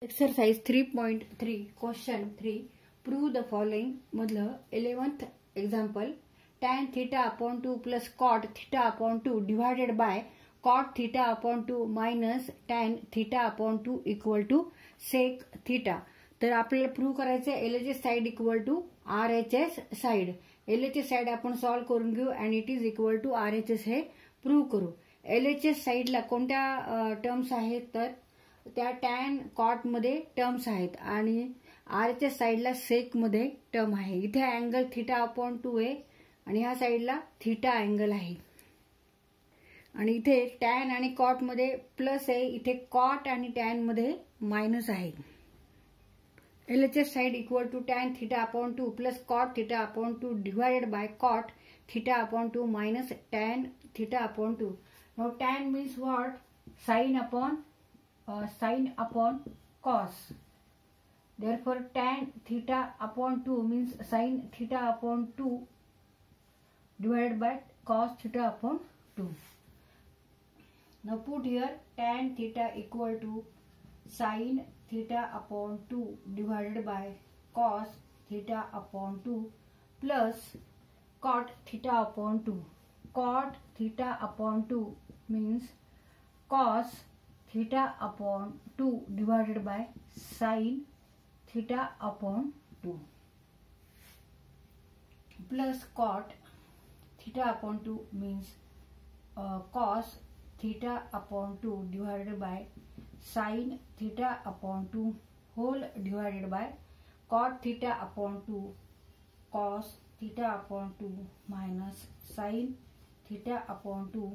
Exercise 3.3 question 3 prove the following मधलं 11th example tan theta upon 2 plus cot theta upon 2 divided by cot theta upon 2 minus tan theta upon 2 equal to sec theta. तर आपल्याला prove करायचं आहे LHS side equal to RHS side. LHS side आपण solve करून घेऊ आणि it is equal to RHS हे prove करू. LHS साइडला कोणत्या टर्म्स आहेत तर त्या टॅन कॉट मध्ये टर्म्स आहेत आणि RHS साइडला सेक मध्ये टर्म आहे. इथे अँगल थीटा अपॉन 2 आहे आणि ह्या साइडला थीटा अँगल आहे आणि इथे टॅन आणि कॉट मध्ये प्लस आहे, इथे कॉट आणि टॅन मध्ये मायनस आहे. LHS side equal to tan theta upon 2 plus cot theta upon 2 divided by cot theta upon 2 minus tan theta upon 2. Now tan means what? Sin upon cos. Therefore tan theta upon 2 means sin theta upon 2 divided by cos theta upon 2. Now put here tan theta equal to sin theta upon 2 divided by cos theta upon 2 plus cot theta upon 2. Cot theta upon 2 means cos theta upon 2 divided by sin theta upon 2 plus cot theta upon 2 means cos theta upon 2 divided by sin theta upon 2 whole divided by cot theta upon 2 cos theta upon 2 minus sin theta upon 2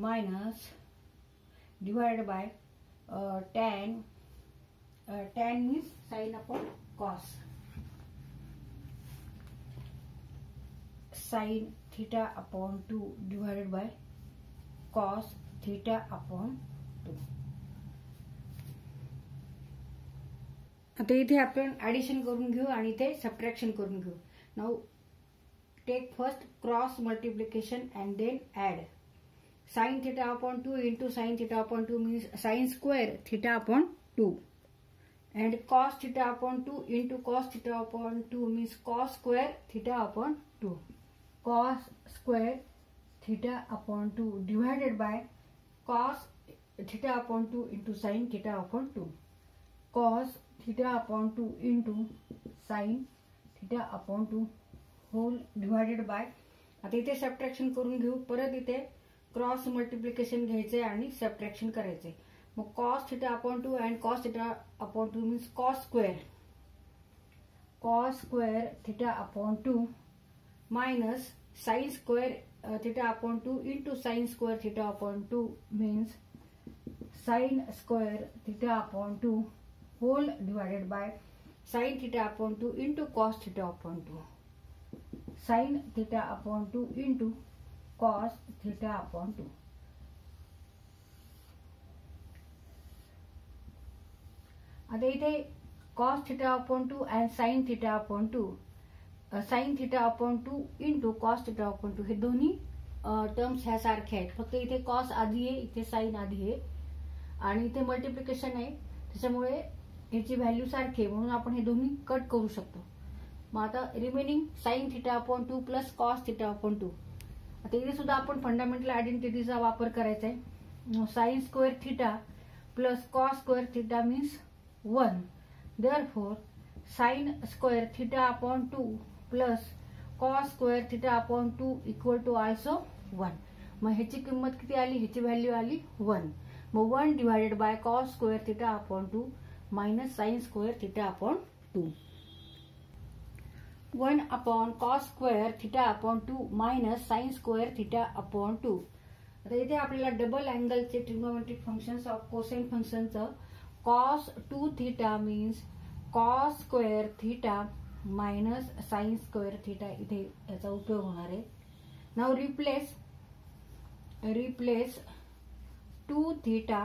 minus divided by tan means sin upon cos. Sin theta upon 2 divided by cos theta upon 2. आता इथे आपण addition करून घेऊ आणि इथे subtraction करून घेऊ. Now take first cross multiplication and then add. sin theta upon 2 into sin theta upon 2 means sin square theta upon 2 and cos theta upon 2 into cos theta upon 2 means cos square theta upon 2. Cos square theta upon 2 divided by cos theta upon 2 into sin theta upon 2. Cos theta upon 2 into sin theta upon 2 whole divided by. आता इथे subtraction करून घेऊ. परत इथे cross multiplication घ्यायचे आणि subtraction करायचे. मग cos theta upon 2 and cos theta upon 2 means cos square theta upon 2 minus sin square theta upon 2 into sin square theta upon 2 means sin square theta upon 2 whole divided by sin theta upon 2 into cos theta upon 2. Sin theta upon 2 into cos theta upon 2. आता इथे cos theta upon 2 and sin theta upon 2, sin theta upon 2 into cos theta upon 2 हे दोन्ही terms ह्या सारखे आहेत. फक्त इथे cos आधी आहे, इथे sin आधी आहे आणि इथे मल्टिप्लिकेशन आहे, त्याच्यामुळे याची व्हॅल्यू सारखी आहे म्हणून आपण हे दोन्ही कट करू शकतो. मग आता remaining sin theta upon 2 plus cos theta upon 2. आता इथे सुद्धा आपण फंडामेंटल आयडेंटिटीचा वापर करायचा आहे. sin square theta plus cos square theta means 1. Therefore sin square theta upon 2 plus cos square theta upon 2 equal to also 1. मग ह्याची किंमत किती आली, ह्याची व्हॅल्यू आली 1. मग 1 divided by cos square theta upon 2 minus sin square theta upon 2. 1 upon cos square theta upon 2 minus sin square theta upon 2. आता इथे आपल्याला डबल अँगलचे ट्रिग्नोमेट्रिक फंक्शन्स ऑफ कोसाइन फंक्शनचं cos 2 theta means cos square theta minus sin square theta इथे याचा उपयोग होणार आहे. Now replace 2 theta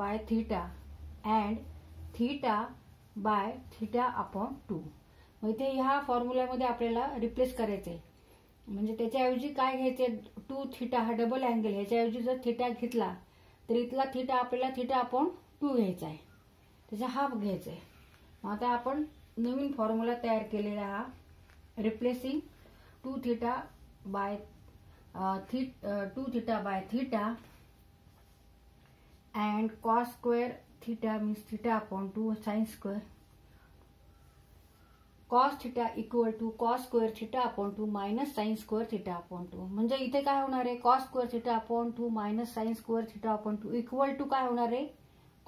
by theta and theta by theta upon 2. मग इथे ह्या फॉर्म्युल्यामध्ये आपल्याला रिप्लेस करायचंय. म्हणजे त्याच्याऐवजी काय घ्यायचे, 2 थीटा हा डबल अँगल, ह्याच्याऐवजी जर थीटा घेतला तर इथला थीटा आपल्याला थीटा अपॉन 2 घ्यायचा आहे. त्याचा हाफ घ्यायचा आहे. मग आता आपण नवीन फॉर्म्युला तयार केलेला हा, replacing 2 theta by theta and cos square theta means theta upon 2 sin square. Cos theta equal to cos square theta upon 2 minus sin square theta upon 2. म्हणजे इथे काय होणार आहे, cos square theta upon 2 minus sin square theta upon 2 equal to काय होणार आहे,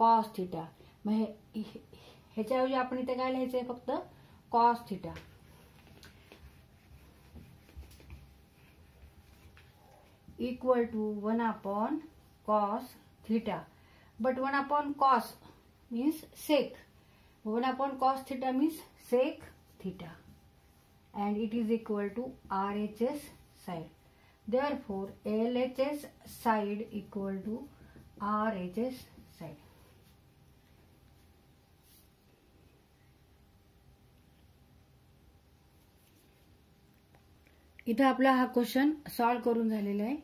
cos theta. मग ह्याच्याऐवजी आपण इथे काय लिहायचं आहे, फक्त cos theta equal to 1 upon cos theta. But 1 upon cos means sec. 1 upon cos theta means sec theta. And it is equal to RHS side. Therefore, LHS side equal to RHS side. इथं आपला हा question solve करून झालेला आहे.